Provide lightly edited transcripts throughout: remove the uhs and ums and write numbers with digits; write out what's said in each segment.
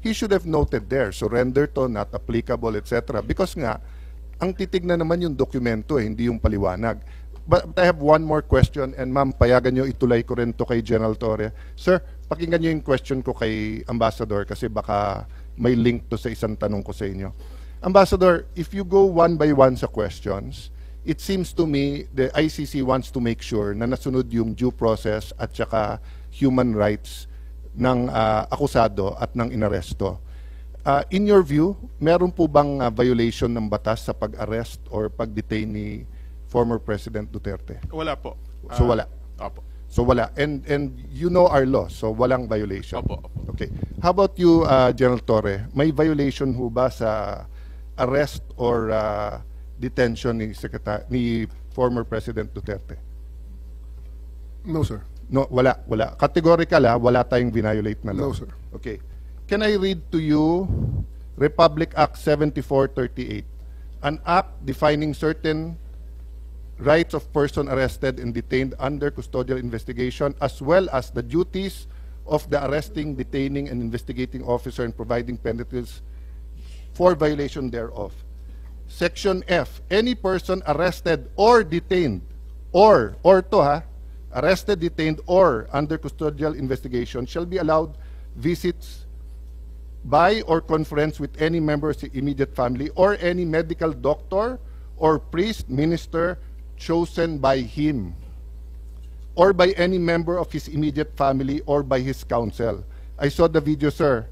he should have noted there, surrender to, not applicable, etc. Because nga, ang titignan naman yung dokumento, hindi yung paliwanag. But I have one more question, and ma'am, payagan nyo itulay ko rin to kay General Torre. Sir, pakinggan nyo yung question ko kay Ambassador kasi baka may link to sa isang tanong ko sa inyo. Ambassador, if you go one by one sa questions, it seems to me the ICC wants to make sure na nasunod yung due process at saka human rights ng akusado at ng inaresto. In your view, meron po bang violation ng batas sa pag-arrest or pag-detain ni former President Duterte? Wala po. So wala. Opo. So wala. And you know our law, so walang violation. Opo. Okay. How about you, General Torre? May violation ho ba sa arrest or detention ni former President Duterte? No, sir. No, wala. Categorical wala tayong violate na law. No, sir. Okay. Can I read to you Republic Act 7438, an act defining certain rights of person arrested and detained under custodial investigation, as well as the duties of the arresting, detaining, and investigating officer and providing penalties for violation thereof. Section F, any person arrested or detained, arrested, detained, or under custodial investigation shall be allowed visits by or conference with any member of the immediate family or any medical doctor or priest, minister chosen by him or by any member of his immediate family or by his counsel. I saw the video, sir.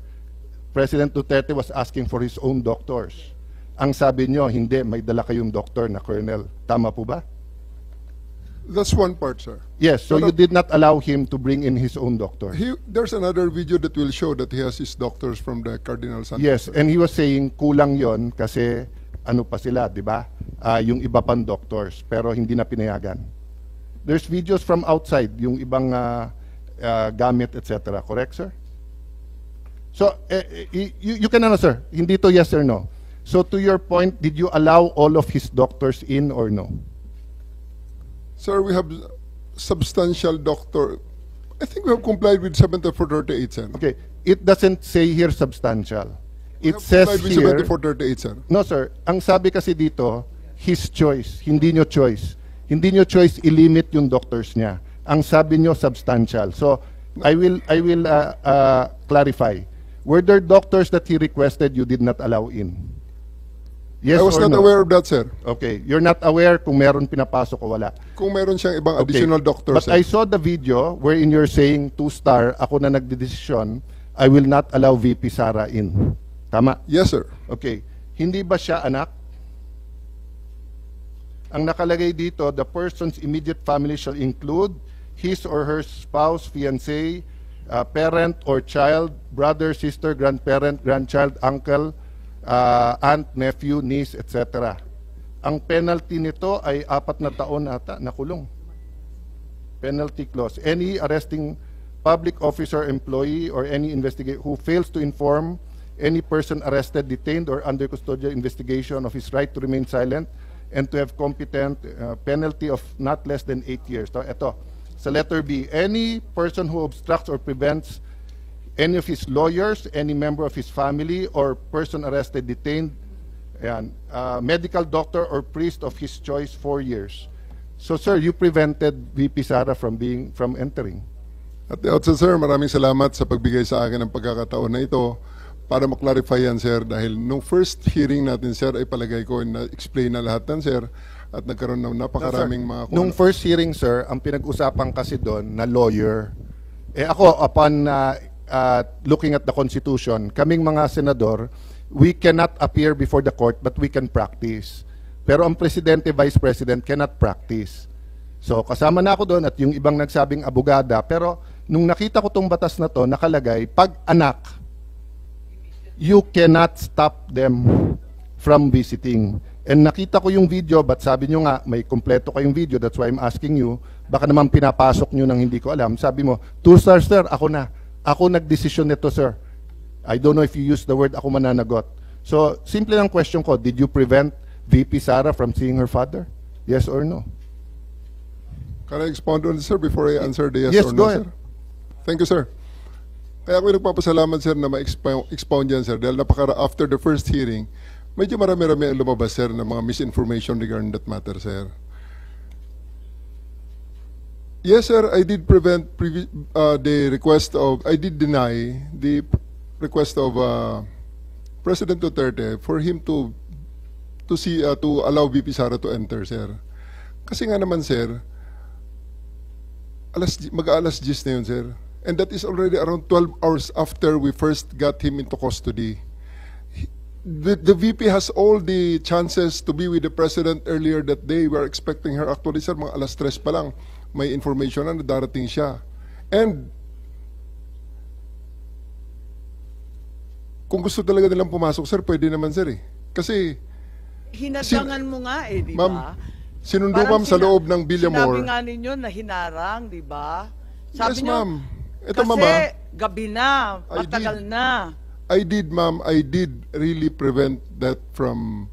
President Duterte was asking for his own doctors. Ang sabi nyo, hindi, may dala kayong doctor na colonel. Tama po ba? That's one part, sir. Yes, so you did not allow him to bring in his own doctor. There's another video that will show that he has his doctors from the Cardinal Santos. Yes, and he was saying kulang yon kasi ano pa sila, di ba? Yung iba pang doctors, pero hindi na pinayagan. There's videos from outside, yung ibang gamit, etc. Correct, sir? So, you can answer. Hindi to yes or no. So, to your point, did you allow all of his doctors in or no? Sir, we have substantial doctor. I think we have complied with 7438, sir. Okay, it doesn't say here substantial. It We have says complied with here... 7438, sir. No, sir. Ang sabi kasi dito, his choice. Hindi nyo choice. Hindi nyo choice i-limit yung doctors niya. Ang sabi nyo, substantial. So, I will clarify. Were there doctors that he requested you did not allow in? Yes I was or not no? aware of that, sir. Okay. You're not aware kung meron pinapasok o wala. Kung meron siyang ibang Okay. additional doctors, But sir. I saw the video wherein you're saying 2-star, ako na nagdedesisyon, I will not allow VP Sara in. Tama? Yes, sir. Okay. Hindi ba siya anak? Ang nakalagay dito, the person's immediate family shall include his or her spouse, fiancé, parent or child, brother, sister, grandparent, grandchild, uncle, aunt, nephew, niece, etc. Ang penalty nito ay 4 na taon ata na kulong. Penalty clause. Any arresting public officer, employee, or any investigator who fails to inform any person arrested, detained, or under custodial investigation of his right to remain silent and to have competent penalty of not less than 8 years. So, ito, sa letter B, any person who obstructs or prevents any of his lawyers, any member of his family, or person arrested, detained, medical doctor or priest of his choice 4 years. So, sir, you prevented VP Sara from entering. At the outset, sir, maraming salamat sa pagbigay sa akin ng pagkakataon na ito para maklarify yan, sir, dahil nung first hearing natin, sir, ay palagay ko na-explain na lahat yan, sir, at nagkaroon ng napakaraming mga... Nung first hearing, sir, ang pinag-usapan kasi doon na lawyer, ako, upon looking at the Constitution, kaming mga senador, we cannot appear before the court, but we can practice. Pero ang presidente, vice president cannot practice. So, kasama na ako doon at yung ibang nagsabing abogada, pero nung nakita ko tong batas na to, nakalagay, pag anak, you cannot stop them from visiting. And nakita ko yung video, but sabi nyo nga, may kompleto kayong video, that's why I'm asking you, baka naman pinapasok nyo nang hindi ko alam. Sabi mo, 2 stars, sir, ako na. Ako nagdesisyon nito, sir. I don't know if you use the word ako mananagot. So, simple lang question ko, did you prevent VP Sara from seeing her father? Yes or no? Can I expound on this, sir, before I answer the yes, Yes, or go no, ahead. sir? Thank you, sir. Kaya ako nagpapasalamat, sir, na ma-expound yan, sir. Dahil after the first hearing, medyo marami-rami ang lumabas, sir, ng mga misinformation regarding that matter, sir. Yes, sir, I did I did deny the request of President Duterte for him to allow VP Sara to enter, sir. Kasi nga naman, sir, mag-alas 10 na yun, sir. And that is already around 12 hours after we first got him into custody. The VP has all the chances to be with the President earlier that day. We are expecting her. Actually, sir, mga alas 3 pa lang, may information na darating siya. And kung gusto talaga nilang pumasok, sir, pwede naman, sir, eh. Kasi hinadangan mo nga eh, di ba? ma'am, sinundo, ma'am, sa loob ng Villamor. Sinabi nga ninyo na hinarang, di ba? Sabi Yes, nyo, ma'am. Ito, kasi ma'am, ah, gabi na, matagal na. I did, ma'am, I did really prevent that from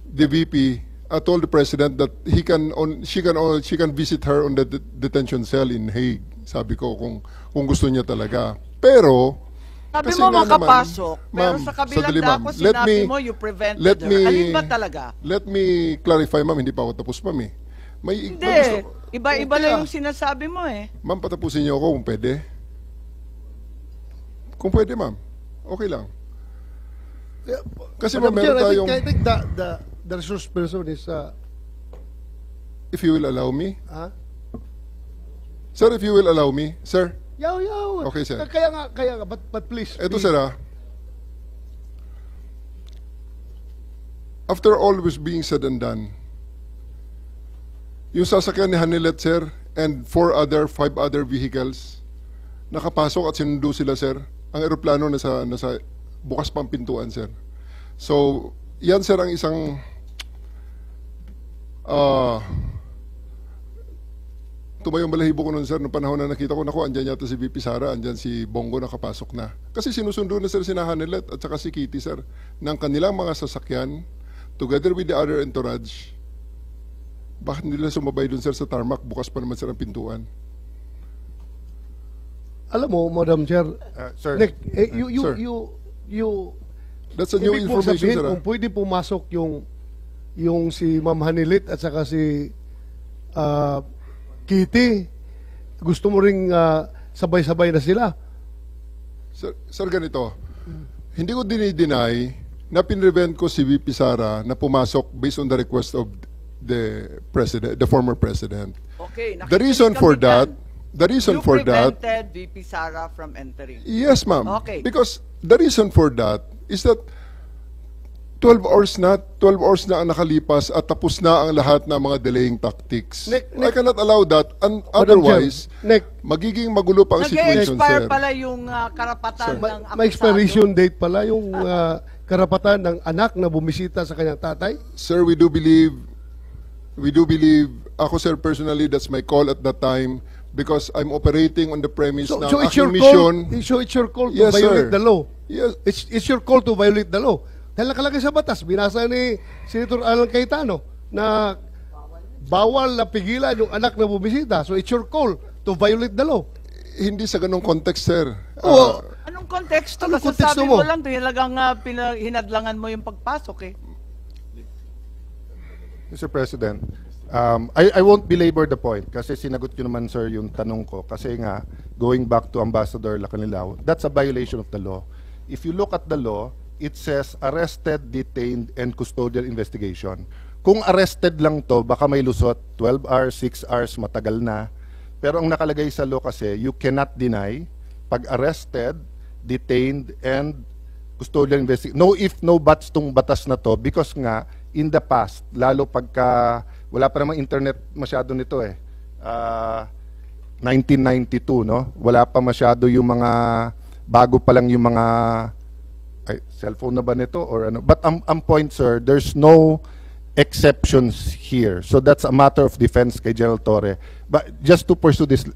the VP. I told the President that she can visit her on the detention cell in Hague. Sabi ko kung gusto niya talaga. Pero Sabi kasi mo nga makapasok, naman, pero ma'am, sa kabilang sandali, ma'am. dako sinabi mo you prevented let her. me- Alin ba talaga? Let me clarify, ma'am, hindi pa ako tapos, ma'am, eh. Hindi, iba-iba Okay, na yung sinasabi mo eh. Ma'am, patapusin niyo ako kung pwede. Kung pwede, ma'am. Okay lang. Kasi, ma'am, Madam Chair, meron tayong... I think the resource person is, If you will allow me. huh? Sir, if you will allow me. Sir, Yaw. Okay, sir. Kaya nga, but please. eto, sir, ah. After all was being said and done, yung sasakyan ni Hanilet, sir, and 5 other vehicles, nakapasok at sinundo sila, sir. Ang eroplano nasa bukas pang pintuan, sir. So, yan, sir, ang isang tumayong balahibo ko nun, sir, noong panahon na nakita ko, naku, andyan yata si VP Sara, andyan si Bongo nakapasok na. Kasi sinusundo na, sir, si Hanilet at saka si Kitty, sir, ng kanilang mga sasakyan, together with the other entourage. Bakit nila sumabay dun, sir, sa tarmac? Bukas pa naman, sir, ang pintuan. Alam mo, Madam Chair, Sir, Nick, Sir. you That's a new ibig mong information, sabihin sir. kung pwede pumasok yung si Ma'am Hanilit at saka si Kitty, gusto mo ring sabay-sabay na sila. Sir, ganito. Hindi ko dinideny na pinrevent ko si VP Sara na pumasok based on the request of the former president. Okay, The reason for that, you prevented VP Sara from entering. yes, ma'am. Okay. Because the reason for that is that 12 hours na ang nakalipas at tapos na ang lahat ng mga delaying tactics. Nick, I cannot allow that. Madam Otherwise, Chair, Nick, magiging magulo pa ang situation, Nag-expire sir. pala yung karapatan ng akusado. may expiration date pala yung karapatan ng anak na bumisita sa kanyang tatay. Sir, we do believe, ako, sir, personally, that's my call at that time because I'm operating on the premise So, ng so it's your aking call. mission. So it's your call to Yes, violate sir. the law. Yes. It's your call to violate the law. Dahil nakalagay sa batas, binasa ni Senator Alan Cayetano na bawal na pigilan yung anak na bumisita. So it's your call to violate the law. Hindi sa ganong context, sir. Oo. Anong konteksto? Anong Kasi konteksto sabi mo mo? lang, talagang hinadlangan mo yung pagpasok eh. Mr. President, I won't belabor the point kasi sinagot nyo naman, sir, yung tanong ko. Kasi nga, going back to Ambassador Lacanilao, that's a violation of the law. If you look at the law, it says arrested, detained, and custodial investigation. Kung arrested lang to, baka may lusot, 12 hours, 6 hours, matagal na. Pero ang nakalagay sa law kasi, you cannot deny, pag arrested, detained, and custodial investigation. No if, no buts tong batas na to because nga, in the past, lalo pagka, wala pa namang internet masyado nito eh. 1992, no? Wala pa masyado yung mga, bago pa lang yung mga, cellphone na ba nito or ano? But ang point, sir, there's no exceptions here. So that's a matter of defense kay General Torre. But just to pursue this,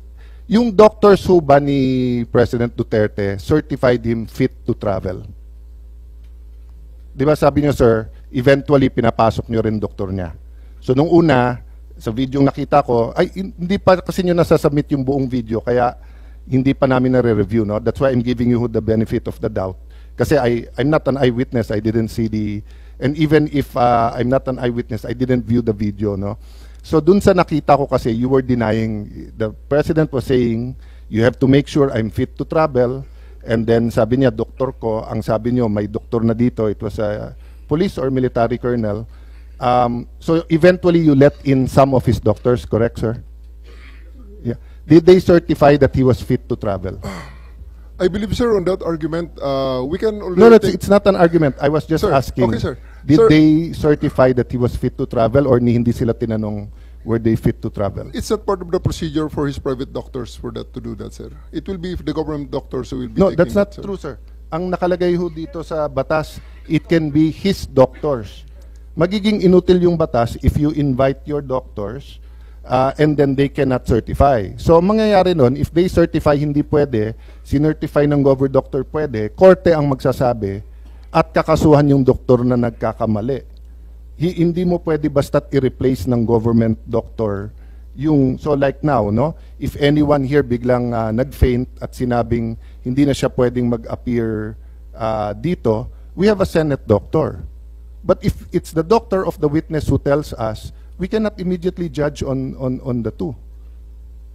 yung doctors who ba ni President Duterte certified him fit to travel? Di ba sabi niyo, sir, eventually pinapasok niyo rin doktor niya. So nung una, sa video nakita ko, ay hindi pa kasi niyo nasasubmit yung buong video, kaya hindi pa namin nare-review, no? That's why I'm giving you the benefit of the doubt. Kasi I'm not an eyewitness, I didn't see and even if I'm not an eyewitness, I didn't view the video, no? So dun sa nakita ko kasi, you were denying, the President was saying, you have to make sure I'm fit to travel, and then sabi niya, doktor ko, ang sabi niyo, may doktor na dito, it was a police or military colonel. So eventually you let in some of his doctors, correct, sir? Yeah. Did they certify that he was fit to travel? I believe, sir, on that argument, we can already No, take- it's not an argument. I was just Sir, asking. okay, sir. Did Sir- they certify that he was fit to travel, or hindi sila tinanong were they fit to travel? It's not part of the procedure for his private doctors for that to do that, sir. It will be the government doctors who will be No, taking that's not that, sir. true, sir. Ang nakalagay ho dito sa batas, it can be his doctors. Magiging inutil yung batas if you invite your doctors and then they cannot certify. So, ang mangyayari nun, if they certify hindi pwede, sinertify ng gover doctor pwede, korte ang magsasabi at kakasuhan yung doktor na nagkakamali. Hindi mo pwede basta't i-replace ng government doctor yung, so like now, no? If anyone here biglang nag-faint at sinabing hindi na siya pwedeng mag-appear dito, we have a Senate doctor. But if it's the doctor of the witness who tells us, we cannot immediately judge on the two.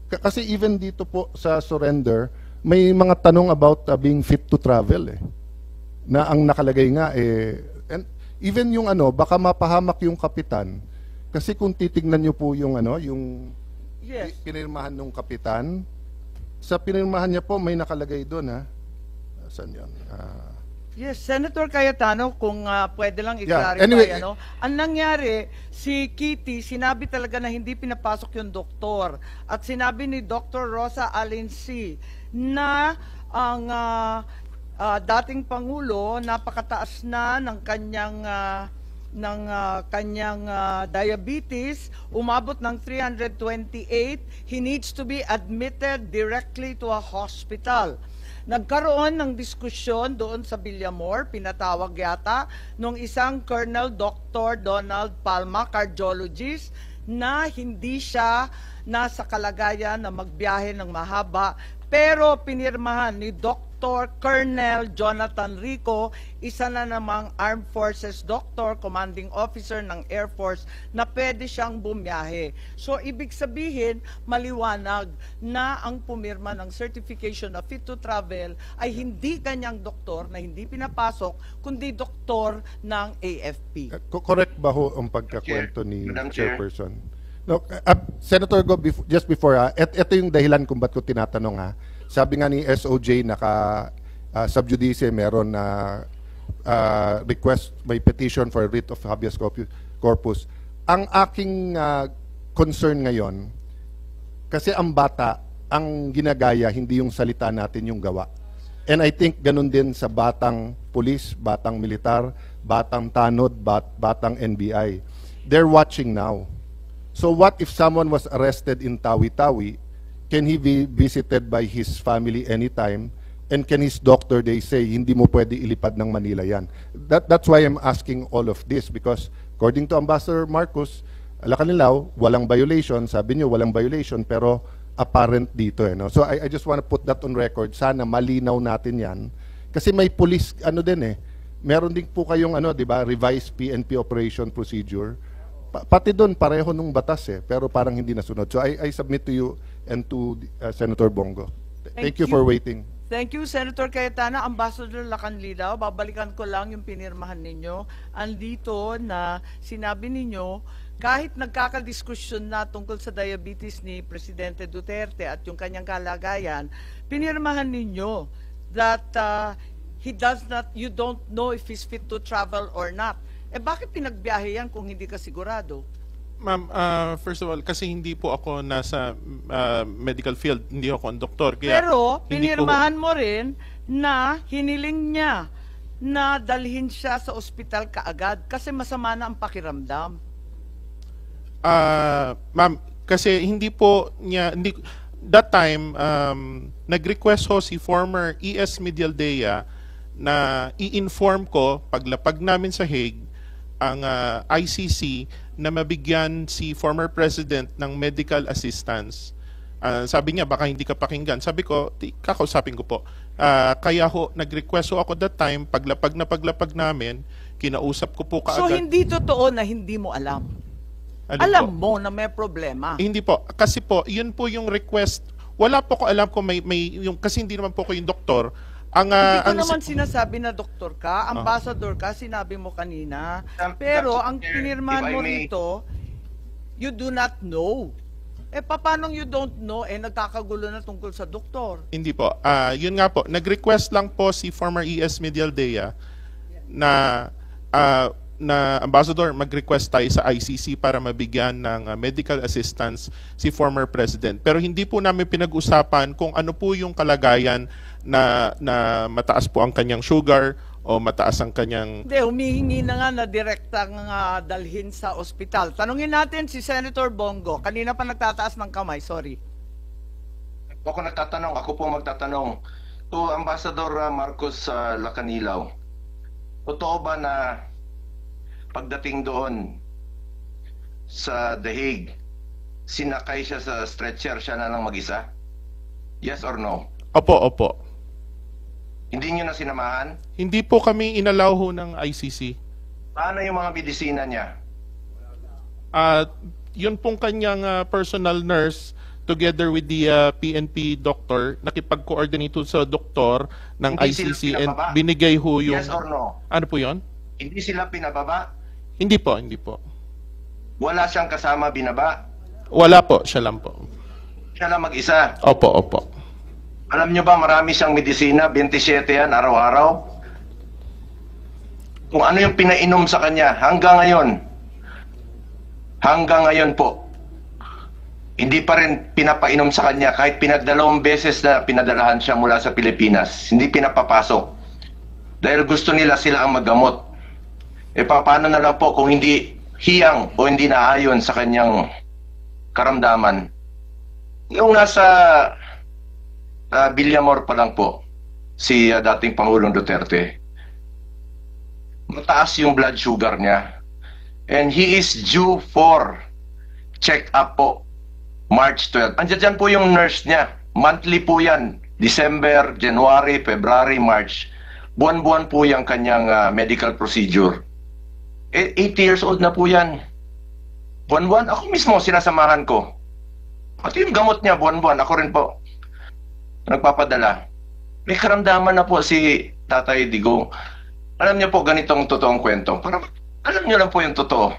Kasi even dito po sa surrender, may mga tanong about being fit to travel eh. Na ang nakalagay nga and even yung baka mapahamak yung kapitan. Kasi kung titignan niyo po yung yung Yes. pinirmahan ng kapitan, sa pinirmahan niya po may nakalagay doon ha. Saan yun? Yes, Senator Cayetano, kung pwede lang Yeah, i-clarify, anyway, ang nangyari, si Kitty, sinabi talaga na hindi pinapasok yung doktor. At sinabi ni Dr. Rosa Alinsi na ang dating Pangulo, napakataas na ng kanyang diabetes, umabot ng 328, he needs to be admitted directly to a hospital. Nagkaroon ng diskusyon doon sa Villamor, pinatawag yata, nung isang Colonel Dr. Donald Palma, cardiologist, na hindi siya nasa kalagayan na magbiyahe ng mahaba, pero pinirmahan ni Dr. Colonel Jonathan Rico, isa na namang Armed Forces Doctor, Commanding Officer ng Air Force, na pwede siyang bumiyahe. So, ibig sabihin, maliwanag na ang pumirma ng certification of fit to travel ay hindi kanyang doktor na hindi pinapasok, kundi doktor ng AFP. Correct ba ho ang pagkakwento ni Madam Chair. Chairperson? No, Senator Go, just before, ito yung dahilan kung ba't ko tinatanong ha. Sabi nga ni SOJ, sub judice, meron na request, may petition for writ of habeas corpus. Ang aking concern ngayon, kasi ang bata, ang ginagaya, hindi yung salita natin, yung gawa. And I think ganun din sa batang pulis, batang militar, batang tanod, batang NBI. They're watching now. So what if someone was arrested in Tawi-Tawi? Can he be visited by his family anytime? And can his doctor, they say, hindi mo pwede ilipad ng Manila yan? That's why I'm asking all of this, because according to Ambassador Marcos, Lacanilao, walang violation. Sabi niyo, walang violation, pero apparent dito. No? So I just want to put that on record. Sana malinaw natin yan. Kasi may police, meron din po kayong, di ba, revised PNP operation procedure. Pati doon, pareho nung batas pero parang hindi nasunod. So I submit to you and to Senator Bongo. Thank you for waiting. Thank you, Senator Cayetano. Ambassador Lacanlilaw, babalikan ko lang yung pinirmahan ninyo. Andito na sinabi ninyo, kahit nagkakadiskusyon na tungkol sa diabetes ni Presidente Duterte at yung kanyang kalagayan, pinirmahan ninyo that you don't know if he's fit to travel or not. Bakit pinagbiyahe yan kung hindi ka sigurado? Ma'am, first of all, kasi hindi po ako nasa medical field, hindi ako ang doktor. Kaya Pero hindi pinirmahan mo rin na hiniling niya na dalhin siya sa ospital kaagad kasi masama na ang pakiramdam. Ma'am, kasi hindi po niya, that time, nag-request ho si former ES Medialdea na i-inform ko, paglapag namin sa Hague, ang ICC na mabigyan si former president ng medical assistance. Sabi niya, baka hindi ka pakinggan. Sabi ko, kakausapin ko po. Kaya ho, nag-request ho ako that time, paglapag namin, kinausap ko po So kaagad. hindi totoo na hindi mo alam. Ano Alam po? mo na may problema. Hindi po. Kasi po, yun po yung request. Wala po ko alam kung may yung, kasi hindi naman po ko yung doktor. Hindi ko ang naman sinasabi na doktor ka, ambassador ka, sinabi mo kanina. Pero ang pinirmahan mo rito, you do not know. Paano you don't know? Nagkakagulo na tungkol sa doktor. Hindi po. Yun nga po, nag-request lang po si former ES Medialdea na Ambassador, mag-request tayo sa ICC para mabigyan ng medical assistance si former president. Pero hindi po namin pinag-usapan kung ano po yung kalagayan na mataas po ang kanyang sugar o mataas ang kanyang... Hindi, humihingi na nga na direktang dalhin sa ospital. Tanungin natin si Senator Bongo. Kanina pa nagtataas ng kamay, sorry. Ako nagtatanong, ako po magtatanong. To Ambassador Marcos Lacanilaw, totoo ba na pagdating doon sa The Hague, sinakay siya sa stretcher, siya na lang mag-isa? Yes or no? Opo. Hindi niyo na sinamahan? Hindi po kami inalaw ho ng ICC. Paano yung mga medisina niya? Yun pong kanyang personal nurse together with the PNP doctor, nakipag-coordinate sa doktor ng Hindi sila ICC and pinababa? binigay ho yung... Yes or no? Ano po yun? Hindi sila pinababa? Hindi po. Wala siyang kasama binaba? Wala po, siya lang po. Siya lang mag-isa? Opo. Alam niyo ba marami siyang medisina, 27 yan araw-araw? Kung ano yung pinainom sa kanya hanggang ngayon po, hindi pa rin pinapainom sa kanya kahit pinagdalawang beses na pinadalahan siya mula sa Pilipinas. Hindi pinapapasok. Dahil gusto nila sila ang maggamot. Paano na lang po kung hindi hiyang o hindi naayon sa kanyang karamdaman? Yung nasa Villamor pa lang po, si dating Pangulong Duterte, mataas yung blood sugar niya. And he is due for check-up po, March 12. Andiyan dyan po yung nurse niya. Monthly po yan. December, January, February, March. Buwan-buwan po yung kanyang medical procedure. 80 years old na po yan. Buwan-buwan, ako mismo sinasamahan ko. Pati yung gamot niya, buwan-buwan, ako rin po nagpapadala. May karamdaman na po si Tatay Digong. Alam niyo po ganitong totoong kwento. Para alam niyo lang po yung totoo.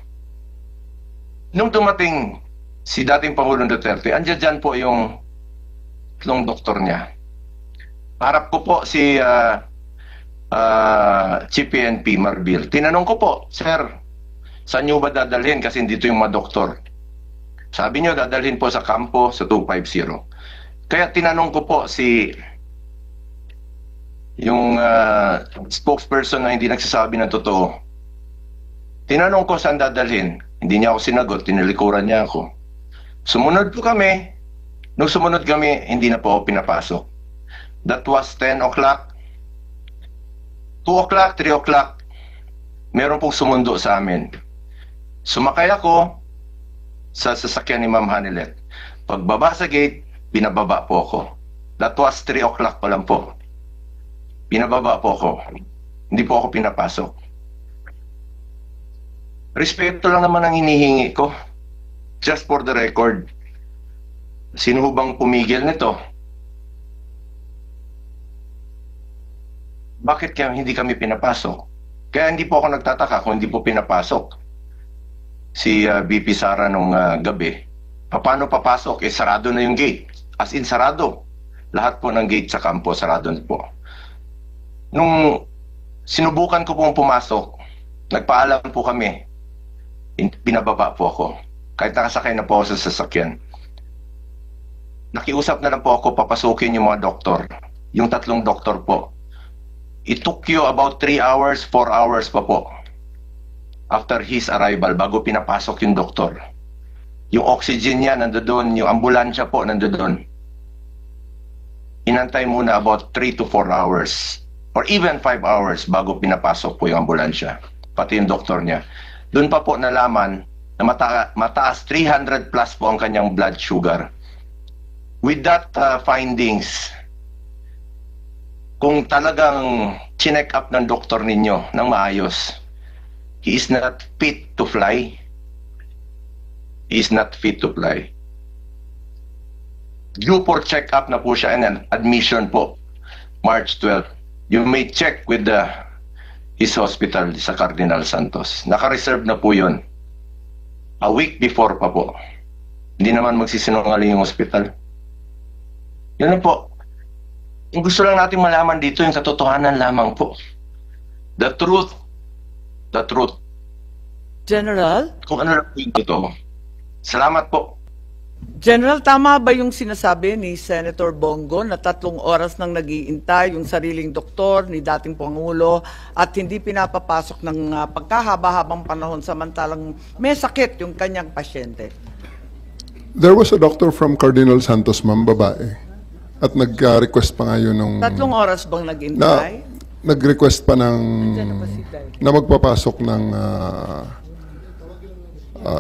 Nung dumating si dating Pangulong Duterte, andiyan dyan po yung tatlong doktor niya. Harap ko po si Chief PNP Marbil. Tinanong ko po, Sir, saan niyo ba dadalhin? Kasi dito yung mga doktor. Sabi niyo, dadalhin po sa kampo sa 250. Kaya tinanong ko po yung spokesperson na hindi nagsasabi ng totoo. Tinanong ko saan dadalhin. Hindi niya ako sinagot, tinalikuran niya ako. Sumunod po kami. Nung sumunod kami, hindi na po ako pinapasok. That was 10 o'clock. 2 o'clock, 3 o'clock. Meron pong sumundo sa amin. Sumakay ako sa sasakyan ni Ma'am Hanilet. Pagbaba sa gate, binababa po ako. That was 3 o'clock pa lang po. Binababa po ako. Hindi po ako pinapasok. Respeto lang naman ang hinihingi ko. Just for the record. Sino bang pumigil nito? Bakit kaya hindi kami pinapasok? Kaya hindi po ako nagtataka kung hindi po pinapasok si VP Sara nung gabi. Paano papasok? Sarado na yung gate. As in, sarado. Lahat po ng gate sa kampo, sarado na po. Nung sinubukan ko pong pumasok, nagpaalam po kami. Pinababa po ako. Kahit nakasakay na po ako sa sasakyan. Nakiusap na lang po ako papasukin yung mga doktor. Yung tatlong doktor po. It took you about 3 hours, 4 hours pa po. After his arrival, bago pinapasok yung doktor. Yung oxygen niya nandoon, yung ambulansya po nandoon. Inantay muna about 3 to 4 hours or even 5 hours bago pinapasok po yung ambulansya. Pati yung doktor niya. Doon pa po nalaman na mataas 300 plus po ang kanyang blood sugar. with that findings, kung talagang chinek up ng doktor ninyo ng maayos, he is not fit to fly. He is not fit to fly. Due for check-up na po siya and admission po, March 12. You may check with his hospital sa Cardinal Santos. Naka-reserve na po yun. A week before pa po. Hindi naman magsisinungaling yung hospital. Yun na po. Yung gusto lang natin malaman dito, yung katotohanan lamang po. The truth. The truth. General? Kung ano lang po yung totoo. Salamat po. General, tama ba yung sinasabi ni Senator Bongo na 3 oras nang nag-iintay yung sariling doktor ni dating Pangulo at hindi pinapapasok ng pagkahaba-habang panahon samantalang may sakit yung kanyang pasyente? There was a doctor from Cardinal Santos, ma'am, babae. At nag-request pa nga yun nung... 3 oras bang nag-intay? Nag-request pa ng... na magpapasok ng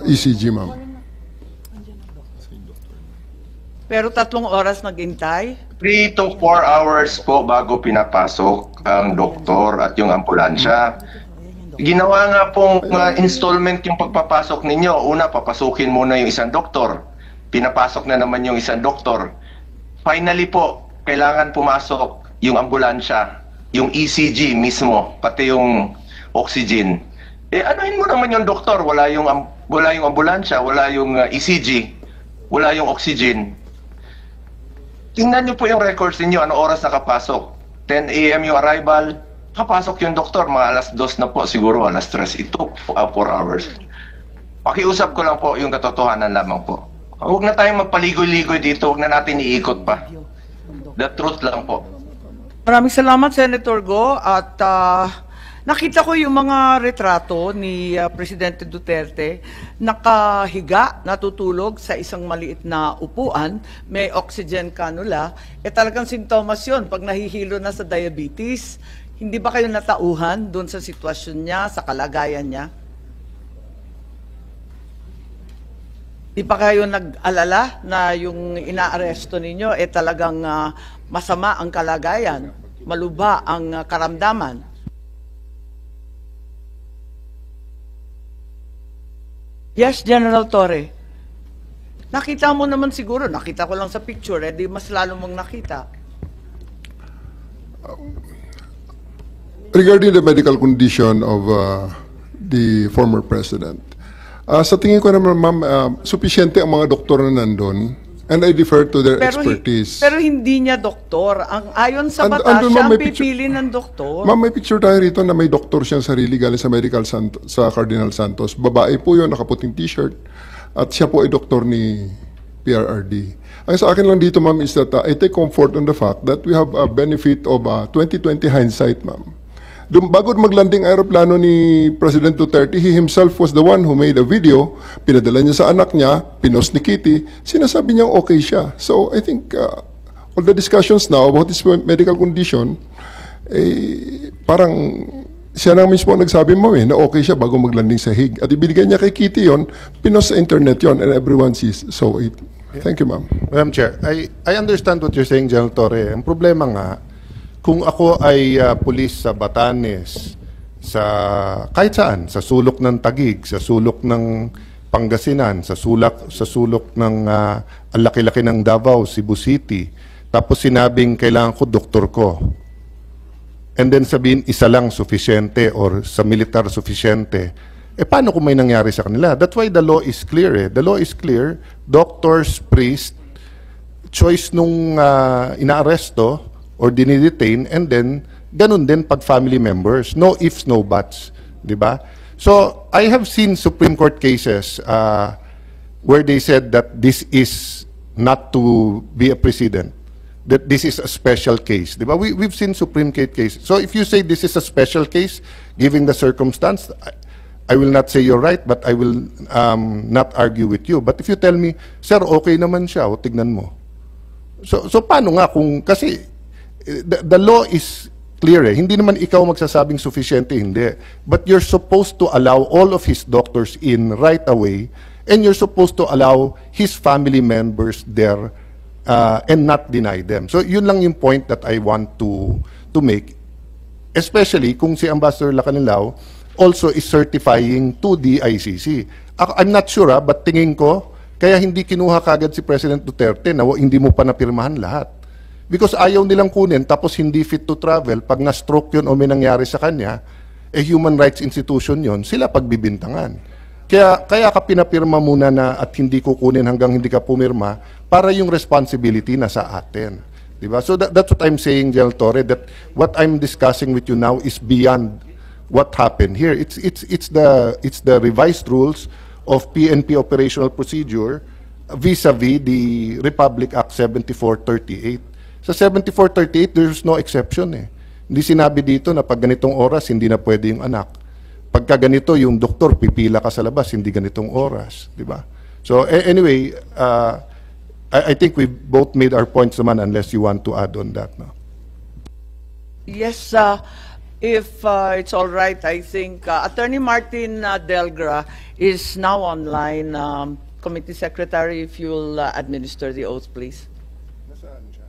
ECG, ma'am. Pero 3 oras nag-intay? 3 to 4 hours po bago pinapasok ang doktor at yung ambulansya. Ginawa nga pong installment yung pagpapasok ninyo. Una, papasukin muna yung isang doktor. Pinapasok na naman yung isang doktor. Finally po, kailangan pumasok yung ambulansya, yung ECG mismo, pati yung oxygen. Anuhin mo naman yung doktor, wala yung ambulansya, wala yung ECG, wala yung oxygen. Tingnan niyo po yung records niyo, ano oras nakapasok. 10 a.m. yung arrival, kapasok yung doktor, mga alas 2 na po, siguro alas 3. It took 4 hours. Pakiusap ko lang po yung katotohanan lamang po. Huwag na tayong magpaligoy-ligoy dito, huwag na natin iikot pa. The truth lang po. Maraming salamat, Senator Go. At nakita ko yung mga retrato ni Presidente Duterte, nakahiga, natutulog sa isang maliit na upuan, may oxygen cannula. Talagang sintomas yun pag nahihilo na sa diabetes. Hindi ba kayo natauhan doon sa sitwasyon niya, sa kalagayan niya? Di pa kayo nag-alala na yung inaaresto ninyo talagang masama ang kalagayan, maluba ang karamdaman? Yes, General Torre. Nakita mo naman siguro, nakita ko lang sa picture, di mas lalo mong nakita. Regarding the medical condition of the former president, sa tingin ko naman, ma'am, supisyente ang mga doktor na nandun, and I defer to their expertise. Pero hindi niya doktor. Ayon sa batas, siya ang pipili ng doktor. Ma'am, may picture tayo rito na may doktor siyang sarili galing sa sa Cardinal Santos. Babae po yun, nakaputing t-shirt. At siya po ay doktor ni PRRD. Ang sa akin lang dito, ma'am, is that I take comfort on the fact that we have a benefit of 2020 hindsight, ma'am. Bago maglanding aeroplano ni President Duterte, he himself was the one who made a video, pinadala niya sa anak niya, pinost ni Kitty, sinasabi niya okay siya. So I think all the discussions now about his medical condition, parang siya na mismo nagsabi mo na okay siya bago maglanding sa Hague. At ibigay niya kay Kitty yon, pinost sa internet yon, and everyone sees. So thank you, ma'am. Madam Chair, I understand what you're saying, General Torre. Ang problema nga, kung ako ay pulis sa Batanes, sa kahit saan, sa sulok ng Taguig, sa sulok ng Pangasinan, sa sulok ng ang laki-laki ng Davao, Cebu City, tapos sinabing kailangan ko doktor ko, and then sabihin isa lang sufficiente or sa militar sufficiente, paano kung may nangyari sa kanila? That's why the law is clear. The law is clear. Doctors, priest, choice nung inaaresto or dinidetain, and then ganun din pag family members. No ifs, no buts. Diba? So, I have seen Supreme Court cases where they said that this is not to be a precedent, that this is a special case. Diba? We've seen Supreme Court cases. So, if you say this is a special case, given the circumstance, I will not say you're right, but I will not argue with you. But if you tell me, sir, okay naman siya, o tignan mo. So paano nga kung, kasi the law is clear. Hindi naman ikaw magsasabing sufficiente, hindi. But you're supposed to allow all of his doctors in right away, and you're supposed to allow his family members there and not deny them. So yun lang yung point that I want to make, especially kung si Ambassador Lacanilao also is certifying to the ICC. I'm not sure, but tingin ko, kaya hindi kinuha kagad si President Duterte na hindi mo pa napirmahan lahat. Because ayaw nilang kunin, tapos hindi fit to travel, pag na-stroke yun o may nangyari sa kanya, human rights institution yun, sila pagbibintangan. Kaya ka pinapirma muna na at hindi kukunin hanggang hindi ka pumirma para yung responsibility na sa atin. Diba? So that's what I'm saying, General Torre, that what I'm discussing with you now is beyond what happened here. It's the revised rules of PNP operational procedure vis-a-vis the Republic Act 7438. Sa 7438, there's no exception eh. Hindi sinabi dito na pag ganitong oras, hindi na pwede yung anak. Pagka ganito, yung doktor, pipila ka sa labas, hindi ganitong oras. Di ba? So anyway, I think we both made our points naman unless you want to add on that. No? Yes, if it's all right, I think Attorney Martin Delgra is now online. Committee Secretary, if you'll administer the oath, please. Nasaan siya?